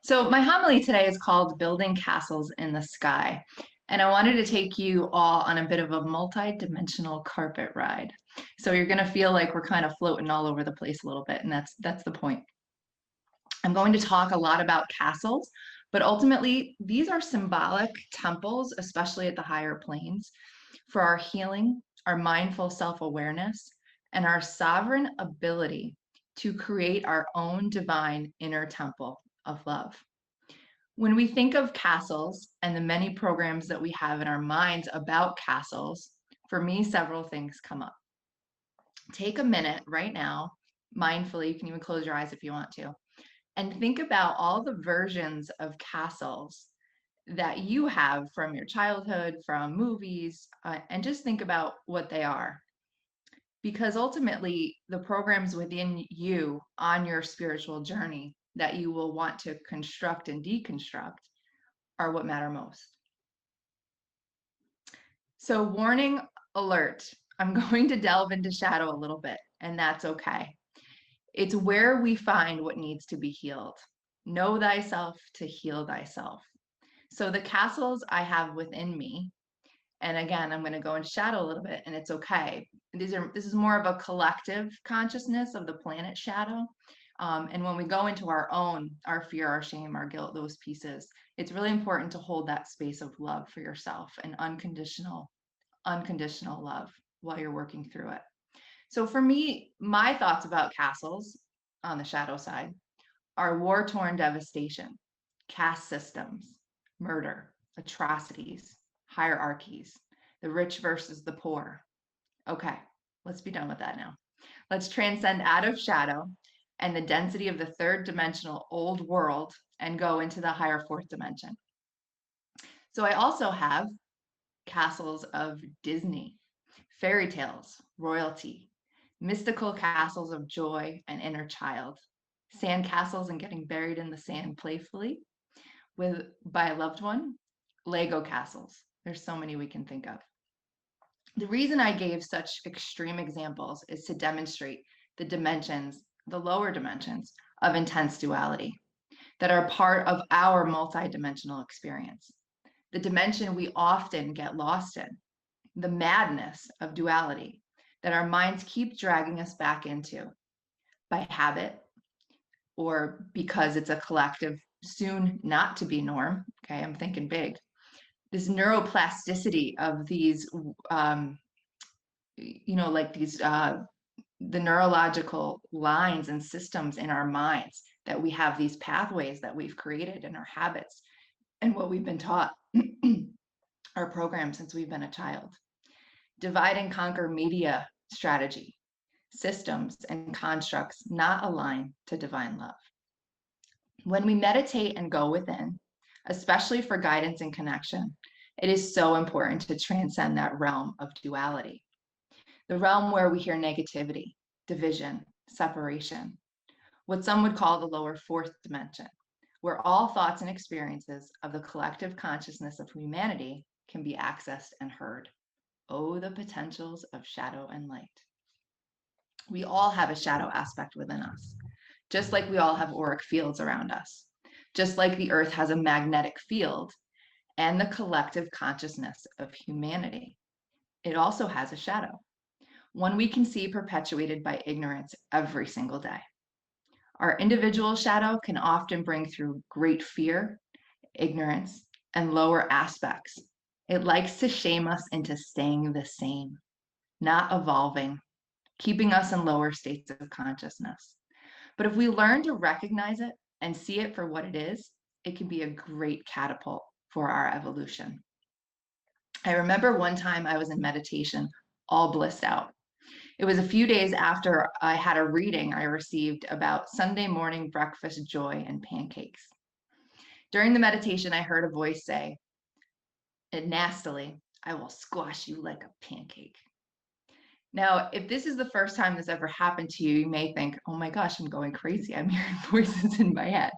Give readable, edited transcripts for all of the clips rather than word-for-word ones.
So, my homily today is called Building Castles in the Sky. And I wanted to take you all on a bit of a multi-dimensional carpet ride. So you're going to feel like we're kind of floating all over the place a little bit, and that's the point. I'm going to talk a lot about castles, but ultimately these are symbolic temples, especially at the higher planes, for our healing, our mindful self-awareness, and our sovereign ability to create our own divine inner temple of love. When we think of castles and the many programs that we have in our minds about castles, for me, several things come up. Take a minute right now, mindfully, you can even close your eyes if you want to, and think about all the versions of castles that you have from your childhood, from movies, and just think about what they are. Because ultimately, the programs within you on your spiritual journey that you will want to construct and deconstruct are what matter most. So, warning alert, I'm going to delve into shadow a little bit, and that's okay. It's where we find what needs to be healed. Know thyself to heal thyself. So, the castles I have within me, and again, I'm going to go in shadow a little bit, and it's okay. This is more of a collective consciousness of the planet shadow. And when we go into our fear, our shame, our guilt, those pieces, it's really important to hold that space of love for yourself and unconditional love while you're working through it. So for me, my thoughts about castles on the shadow side are war-torn devastation, caste systems, murder, atrocities, hierarchies, the rich versus the poor. Okay, let's be done with that now. Let's transcend out of shadow and the density of the third dimensional old world and go into the higher fourth dimension. So I also have castles of Disney, fairy tales, royalty, mystical castles of joy and inner child, sand castles and getting buried in the sand playfully by a loved one, Lego castles. There's so many we can think of. The reason I gave such extreme examples is to demonstrate the dimensions, the lower dimensions of intense duality that are part of our multidimensional experience. The dimension we often get lost in, the madness of duality that our minds keep dragging us back into by habit or because it's a collective, soon not to be norm. Okay, I'm thinking big. This neuroplasticity of these, the neurological lines and systems in our minds that we have these pathways that we've created in our habits and what we've been taught, our program since we've been a child. Divide and conquer media strategy, systems and constructs not aligned to divine love. When we meditate and go within, especially for guidance and connection, it is so important to transcend that realm of duality, the realm where we hear negativity, division, separation, what some would call the lower fourth dimension, where all thoughts and experiences of the collective consciousness of humanity can be accessed and heard. Oh, the potentials of shadow and light. We all have a shadow aspect within us, just like we all have auric fields around us, just like the earth has a magnetic field and the collective consciousness of humanity. It also has a shadow, one we can see perpetuated by ignorance every single day. Our individual shadow can often bring through great fear, ignorance, and lower aspects. It likes to shame us into staying the same, not evolving, keeping us in lower states of consciousness. But if we learn to recognize it and see it for what it is, it can be a great catapult for our evolution. I remember one time I was in meditation, all blissed out. It was a few days after I had a reading I received about Sunday morning breakfast joy and pancakes. During the meditation, I heard a voice say, and nastily, I will squash you like a pancake. Now, if this is the first time this ever happened to you, you may think, oh my gosh, I'm going crazy. I'm hearing voices in my head.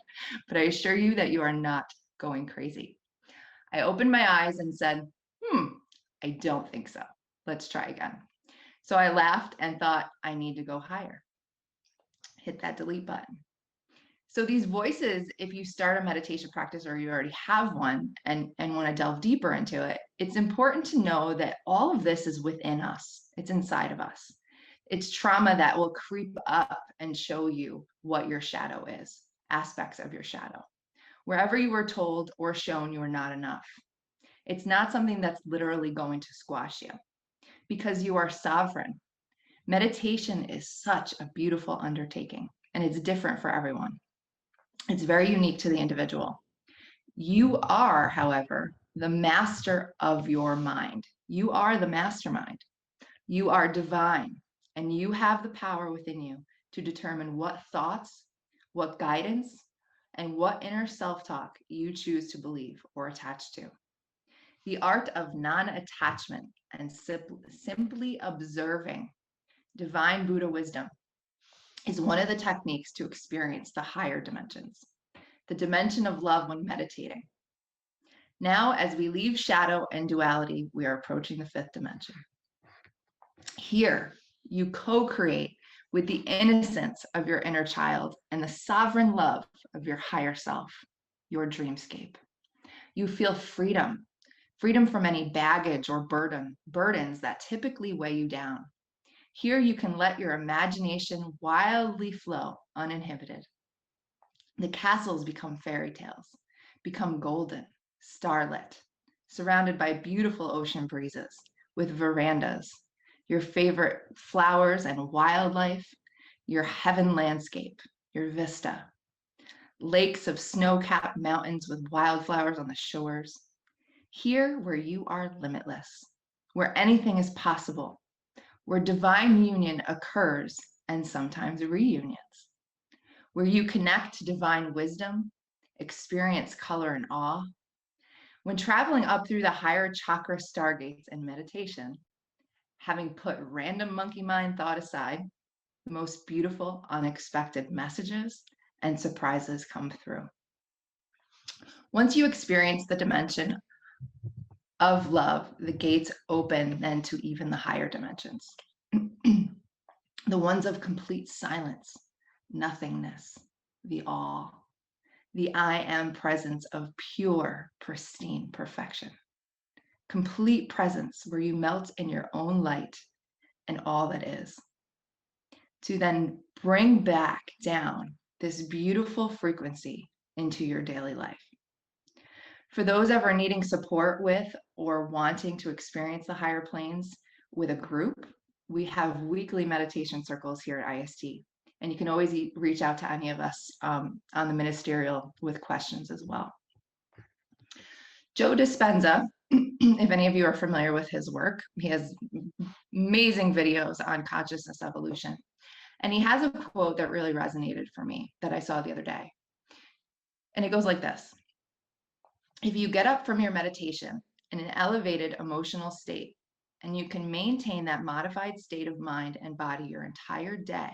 But I assure you that you are not going crazy. I opened my eyes and said, I don't think so. Let's try again. So I laughed and thought, I need to go higher. Hit that delete button. So these voices, if you start a meditation practice or you already have one and want to delve deeper into it, it's important to know that all of this is within us. It's inside of us. It's trauma that will creep up and show you what your shadow is, aspects of your shadow. Wherever you were told or shown you are not enough, it's not something that's literally going to squash you because you are sovereign. Meditation is such a beautiful undertaking, and it's different for everyone. It's very unique to the individual. You are, however, the master of your mind. You are the mastermind. You are divine, and you have the power within you to determine what thoughts, what guidance, and what inner self-talk you choose to believe or attach to. The art of non-attachment and simply observing divine Buddha wisdom is one of the techniques to experience the higher dimensions, the dimension of love when meditating. Now, as we leave shadow and duality, we are approaching the fifth dimension. Here, you co-create with the innocence of your inner child and the sovereign love of your higher self, your dreamscape. You feel freedom, freedom from any baggage or burdens that typically weigh you down. Here you can let your imagination wildly flow uninhibited. The castles become fairy tales, become golden, starlit, surrounded by beautiful ocean breezes, with verandas, your favorite flowers and wildlife, your heaven landscape, your vista, lakes of snow-capped mountains with wildflowers on the shores. Here where you are limitless, where anything is possible, where divine union occurs and sometimes reunions, where you connect to divine wisdom, experience color and awe. When traveling up through the higher chakra stargates in meditation, having put random monkey mind thought aside, the most beautiful, unexpected messages and surprises come through. Once you experience the dimension of love, the gates open then to even the higher dimensions, the ones of complete silence, nothingness, the all, the I am presence of pure, pristine perfection. Complete presence where you melt in your own light and all that is. To then bring back down this beautiful frequency into your daily life. For those ever needing support with or wanting to experience the higher planes with a group, we have weekly meditation circles here at IST. And you can always reach out to any of us on the ministerial with questions as well. Joe Dispenza, if any of you are familiar with his work, he has amazing videos on consciousness evolution. And he has a quote that really resonated for me that I saw the other day. And it goes like this. If you get up from your meditation in an elevated emotional state, and you can maintain that modified state of mind and body your entire day,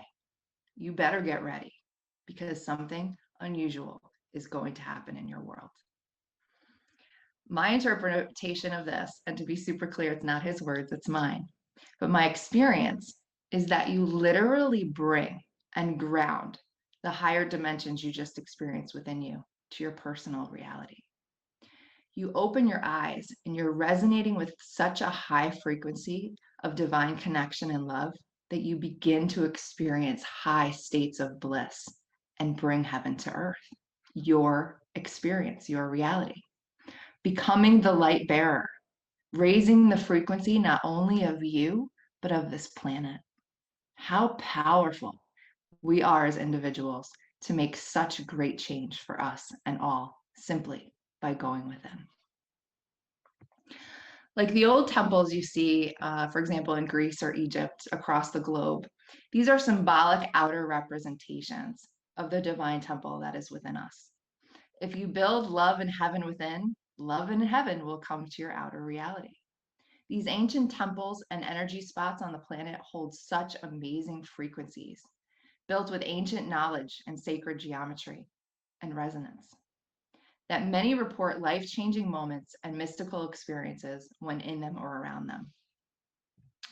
you better get ready because something unusual is going to happen in your world. My interpretation of this, and to be super clear, it's not his words, it's mine, but my experience is that you literally bring and ground the higher dimensions you just experienced within you to your personal reality. You open your eyes and you're resonating with such a high frequency of divine connection and love that you begin to experience high states of bliss and bring heaven to earth. Your experience, your reality. Becoming the light bearer, raising the frequency not only of you, but of this planet. How powerful we are as individuals to make such great change for us and all simply by going within. Like the old temples you see, for example, in Greece or Egypt across the globe, these are symbolic outer representations of the divine temple that is within us. If you build love and heaven within, love and heaven will come to your outer reality. These ancient temples and energy spots on the planet hold such amazing frequencies, built with ancient knowledge and sacred geometry and resonance, that many report life-changing moments and mystical experiences when in them or around them.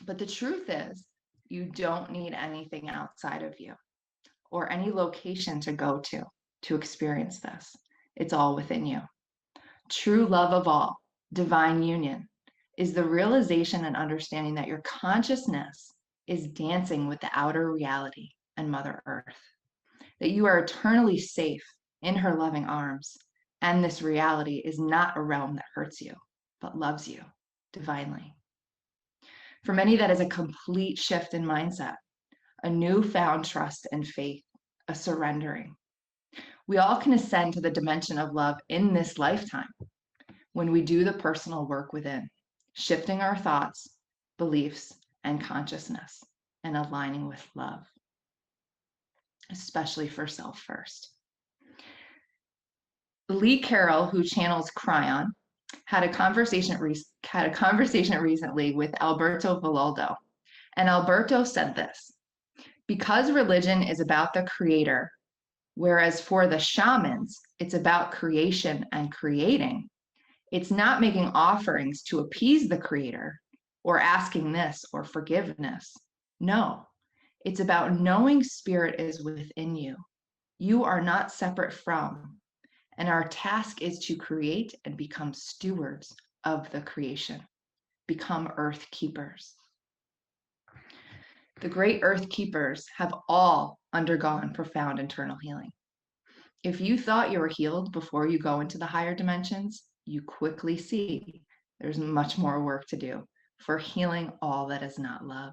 But the truth is, you don't need anything outside of you or any location to go to. to experience this. It's all within you. True love of all, divine union, is the realization and understanding that your consciousness is dancing with the outer reality and Mother Earth, that you are eternally safe in her loving arms, and this reality is not a realm that hurts you, but loves you divinely. For many, that is a complete shift in mindset, a newfound trust and faith, a surrendering. We all can ascend to the dimension of love in this lifetime when we do the personal work within, shifting our thoughts, beliefs, and consciousness, and aligning with love, especially for self first. Lee Carroll, who channels Cryon, had a conversation recently with Alberto Villoldo. And Alberto said this: because religion is about the creator, whereas for the shamans, it's about creation and creating, it's not making offerings to appease the creator or asking this or forgiveness. No, it's about knowing spirit is within you. You are not separate from, and our task is to create and become stewards of the creation, become earth keepers. The great earth keepers have all undergone profound internal healing. If you thought you were healed before you go into the higher dimensions, you quickly see there's much more work to do for healing all that is not love.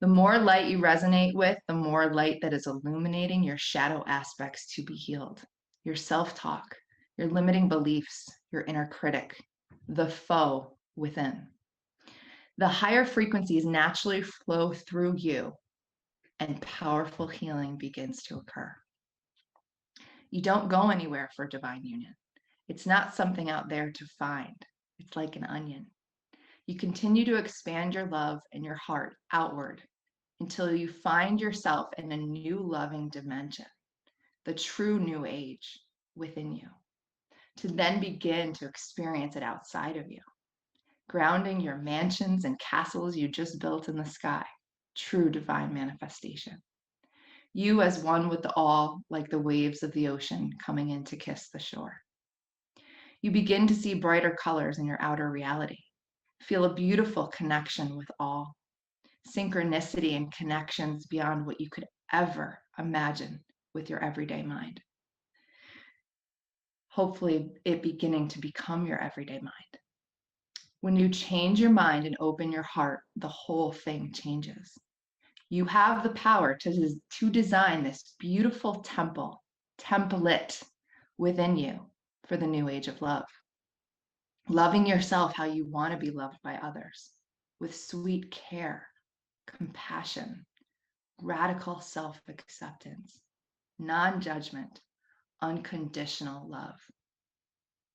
The more light you resonate with, the more light that is illuminating your shadow aspects to be healed. Your self-talk, your limiting beliefs, your inner critic, the foe within. The higher frequencies naturally flow through you, and powerful healing begins to occur. You don't go anywhere for divine union. It's not something out there to find. It's like an onion. You continue to expand your love and your heart outward until you find yourself in a new loving dimension, the true new age within you, to then begin to experience it outside of you, grounding your mansions and castles you just built in the sky, true divine manifestation. You as one with the all, like the waves of the ocean coming in to kiss the shore. You begin to see brighter colors in your outer reality, feel a beautiful connection with all, synchronicity and connections beyond what you could ever imagine with your everyday mind. Hopefully, it beginning to become your everyday mind. When you change your mind and open your heart, the whole thing changes. You have the power to design this beautiful template within you for the new age of love. Loving yourself how you want to be loved by others, with sweet care, compassion, radical self-acceptance, non-judgment, unconditional love.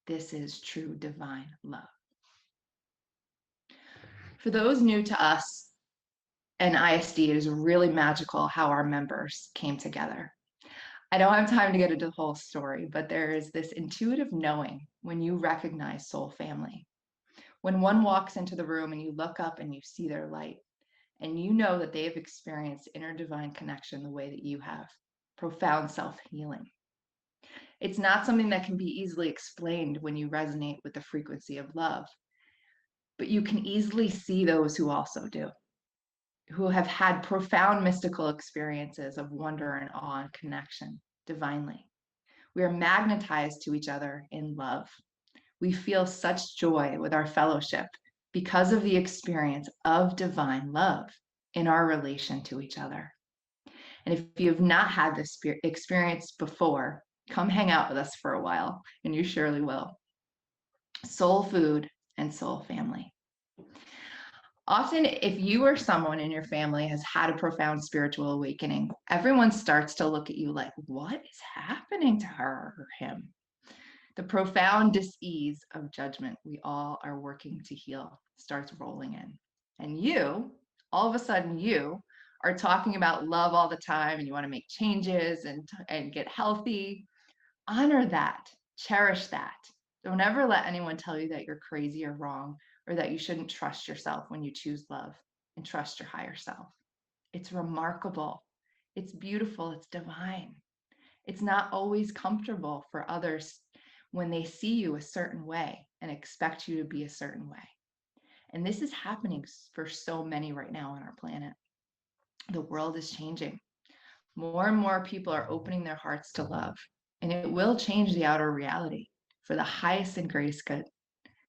This is true divine love. For those new to us and ISD, it is really magical how our members came together. I don't have time to get into the whole story, but there is this intuitive knowing when you recognize soul family. When one walks into the room and you look up and you see their light, and you know that they have experienced inner divine connection the way that you have, profound self-healing. It's not something that can be easily explained when you resonate with the frequency of love, but you can easily see those who also do, who have had profound mystical experiences of wonder and awe and connection divinely. We are magnetized to each other in love. We feel such joy with our fellowship because of the experience of divine love in our relation to each other. And if you have not had this experience before, come hang out with us for a while, and you surely will. Soul food and soul family. Often, if you or someone in your family has had a profound spiritual awakening, everyone starts to look at you like, what is happening to her or him? The profound dis-ease of judgment we all are working to heal starts rolling in. And you, all of a sudden, you are talking about love all the time and you want to make changes and get healthy. Honor that. Cherish that. Don't ever let anyone tell you that you're crazy or wrong or that you shouldn't trust yourself when you choose love and trust your higher self. It's remarkable. It's beautiful. It's divine. It's not always comfortable for others when they see you a certain way and expect you to be a certain way. And this is happening for so many right now on our planet. The world is changing. More and more people are opening their hearts to love, and it will change the outer reality for the highest and greatest good.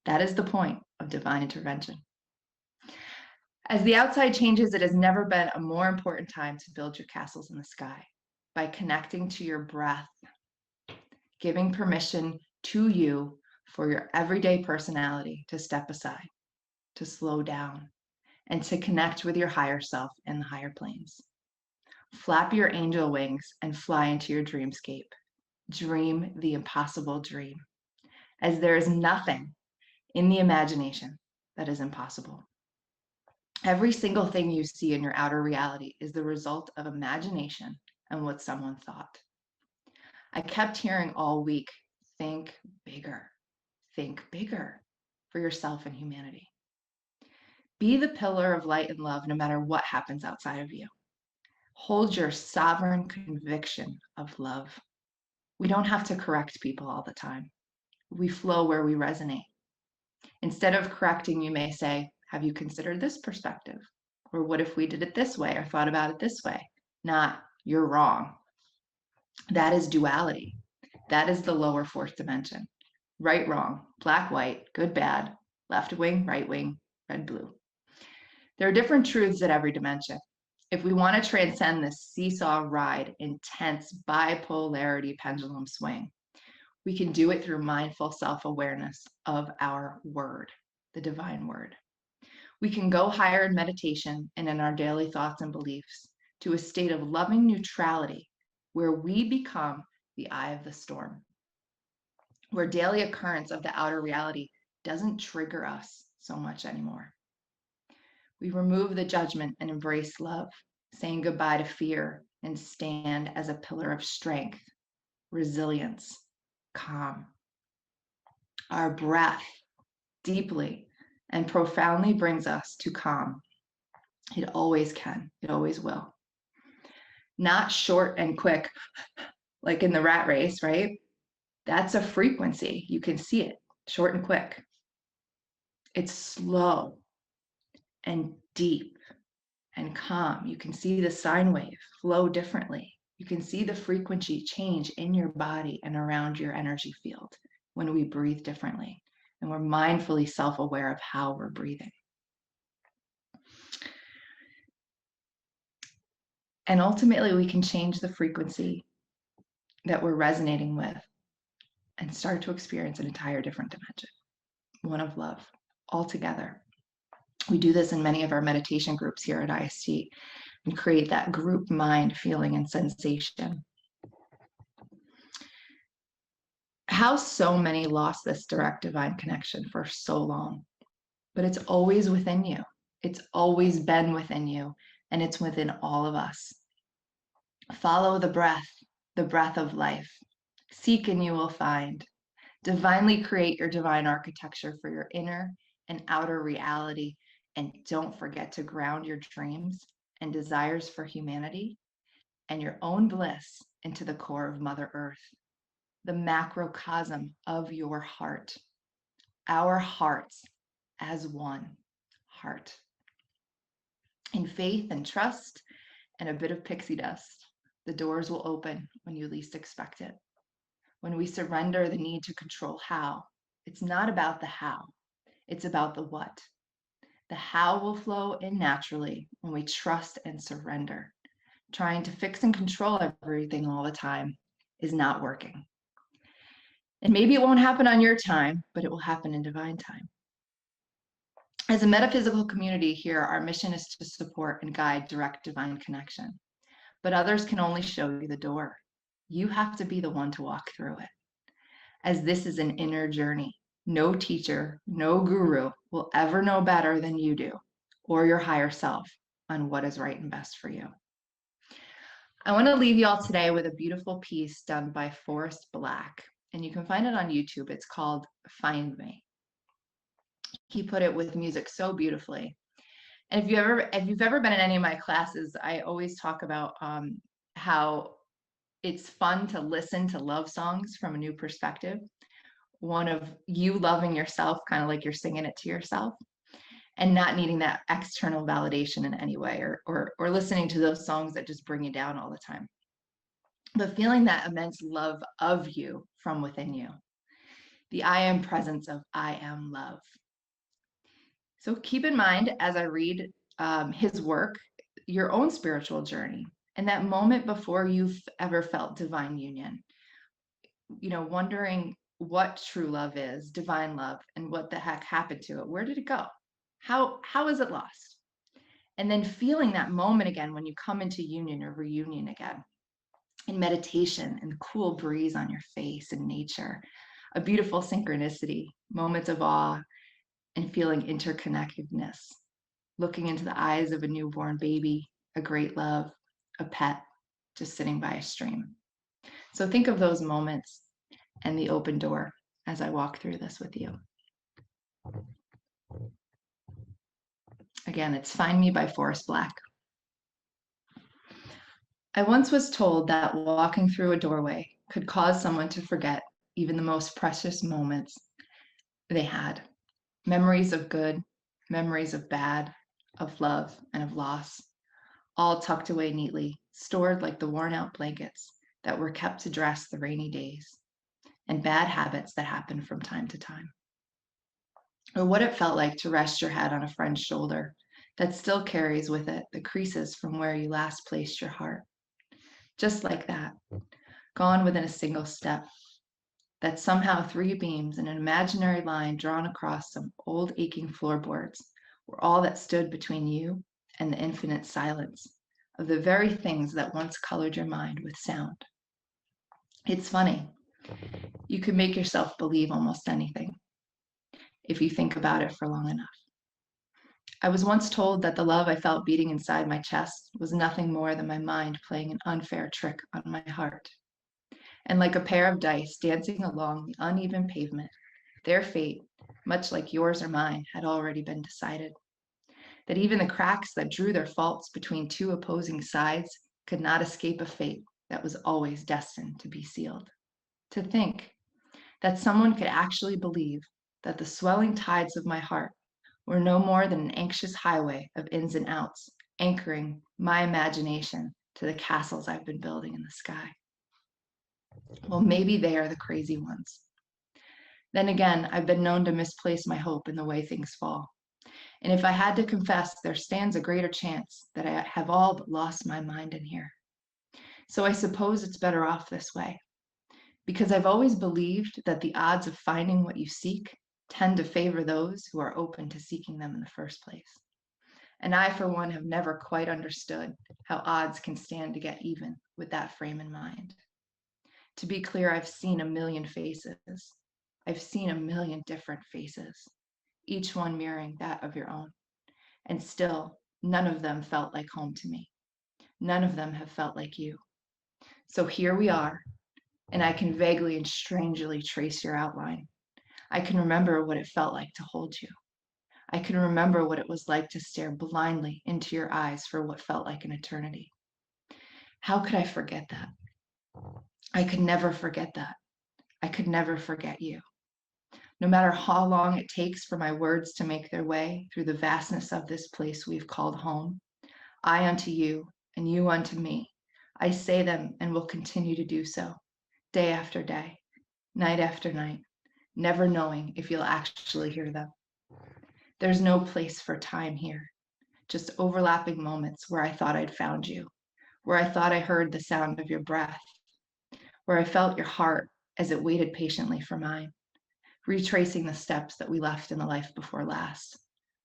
That is the point of divine intervention. As the outside changes, it has never been a more important time to build your castles in the sky by connecting to your breath, giving permission to you for your everyday personality to step aside, to slow down, and to connect with your higher self in the higher planes. Flap your angel wings and fly into your dreamscape. Dream the impossible dream, as there is nothing in the imagination that is impossible. Every single thing you see in your outer reality is the result of imagination and what someone thought. I kept hearing all week, think bigger for yourself and humanity. Be the pillar of light and love no matter what happens outside of you. Hold your sovereign conviction of love. We don't have to correct people all the time. We flow where we resonate. Instead of correcting, you may say, have you considered this perspective? Or what if we did it this way or thought about it this way? Not, you're wrong. That is duality. That is the lower fourth dimension. Right, wrong, black, white, good, bad, left wing, right wing, red, blue. There are different truths at every dimension. If we want to transcend this seesaw ride, intense bipolarity pendulum swing, we can do it through mindful self-awareness of our word, the divine word. We can go higher in meditation and in our daily thoughts and beliefs to a state of loving neutrality where we become the eye of the storm, where daily occurrence of the outer reality doesn't trigger us so much anymore. We remove the judgment and embrace love, saying goodbye to fear and stand as a pillar of strength, resilience, calm. Our breath deeply and profoundly brings us to calm. It always can, it always will. Not short and quick, like in the rat race, right? That's a frequency. You can see it, short and quick. It's slow and deep and calm. You can see the sine wave flow differently. You can see the frequency change in your body and around your energy field when we breathe differently. And we're mindfully self-aware of how we're breathing. And ultimately, we can change the frequency that we're resonating with and start to experience an entire different dimension, one of love, altogether. We do this in many of our meditation groups here at IST and create that group mind feeling and sensation. How so many lost this direct divine connection for so long, but it's always within you. It's always been within you, and it's within all of us. Follow the breath of life. Seek and you will find. Divinely create your divine architecture for your inner and outer reality. And don't forget to ground your dreams and desires for humanity and your own bliss into the core of Mother Earth, the macrocosm of your heart, our hearts as one heart. In faith and trust and a bit of pixie dust, the doors will open when you least expect it. When we surrender the need to control how, it's not about the how, it's about the what. The how will flow in naturally when we trust and surrender. Trying to fix and control everything all the time is not working. And maybe it won't happen on your time, but it will happen in divine time. As a metaphysical community here, our mission is to support and guide direct divine connection. But others can only show you the door. You have to be the one to walk through it. As this is an inner journey, no teacher, no guru will ever know better than you do, or your higher self, on what is right and best for you. I want to leave you all today with a beautiful piece done by Forrest Black, and you can find it on YouTube. It's called Find Me. He put it with music so beautifully. And if you've ever been in any of my classes, I always talk about how It's fun to listen to love songs from a new perspective. One of you loving yourself, kind of like you're singing it to yourself, and not needing that external validation in any way, or listening to those songs that just bring you down all the time. But feeling that immense love of you from within you, the I am presence of I am love. So keep in mind as I read his work, your own spiritual journey, and that moment before you've ever felt divine union, wondering what true love is, divine love, and what the heck happened to it. Where did it go? How is it lost? And then feeling that moment again when you come into union or reunion again in meditation and the cool breeze on your face in nature, a beautiful synchronicity, moments of awe, and feeling interconnectedness, looking into the eyes of a newborn baby, a great love, a pet, just sitting by a stream. So think of those moments and the open door as I walk through this with you. Again, it's Find Me by Forrest Black. I once was told that walking through a doorway could cause someone to forget even the most precious moments they had. Memories of good, memories of bad, of love, and of loss, all tucked away neatly, stored like the worn out blankets that were kept to dress the rainy days and bad habits that happen from time to time. Or what it felt like to rest your head on a friend's shoulder that still carries with it the creases from where you last placed your heart. Just like that, gone within a single step, that somehow three beams in an imaginary line drawn across some old aching floorboards were all that stood between you and the infinite silence of the very things that once colored your mind with sound. It's funny. You can make yourself believe almost anything if you think about it for long enough. I was once told that the love I felt beating inside my chest was nothing more than my mind playing an unfair trick on my heart. And like a pair of dice dancing along the uneven pavement, their fate, much like yours or mine, had already been decided. That even the cracks that drew their faults between two opposing sides could not escape a fate that was always destined to be sealed. To think that someone could actually believe that the swelling tides of my heart were no more than an anxious highway of ins and outs, anchoring my imagination to the castles I've been building in the sky. Well, maybe they are the crazy ones. Then again, I've been known to misplace my hope in the way things fall. And if I had to confess, there stands a greater chance that I have all but lost my mind in here. So I suppose it's better off this way, because I've always believed that the odds of finding what you seek tend to favor those who are open to seeking them in the first place. And I, for one, have never quite understood how odds can stand to get even with that frame in mind. To be clear, I've seen a million faces. I've seen a million different faces, each one mirroring that of your own. And still, none of them felt like home to me. None of them have felt like you. So here we are, and I can vaguely and strangely trace your outline. I can remember what it felt like to hold you. I can remember what it was like to stare blindly into your eyes for what felt like an eternity. How could I forget that? I could never forget that. I could never forget you. No matter how long it takes for my words to make their way through the vastness of this place we've called home, I unto you and you unto me, I say them and will continue to do so, day after day, night after night, never knowing if you'll actually hear them. There's no place for time here, just overlapping moments where I thought I'd found you, where I thought I heard the sound of your breath, where I felt your heart as it waited patiently for mine, retracing the steps that we left in the life before last,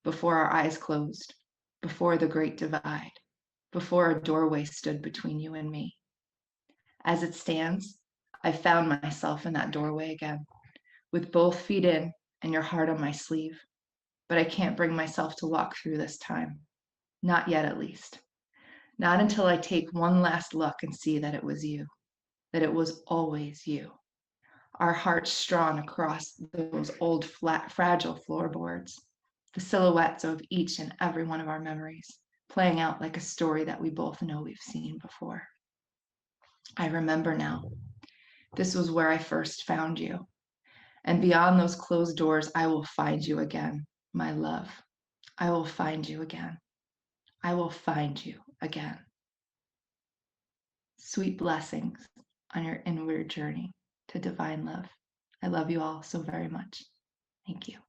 before our eyes closed, before the great divide, before a doorway stood between you and me. As it stands, I found myself in that doorway again, with both feet in and your heart on my sleeve. But I can't bring myself to walk through this time. Not yet, at least. Not until I take one last look and see that it was you, that it was always you. Our hearts strawn across those old, flat, fragile floorboards, the silhouettes of each and every one of our memories, playing out like a story that we both know we've seen before. I remember now. This was where I first found you. And beyond those closed doors, I will find you again, my love. I will find you again. I will find you again. Sweet blessings on your inward journey to divine love. I love you all so very much. Thank you.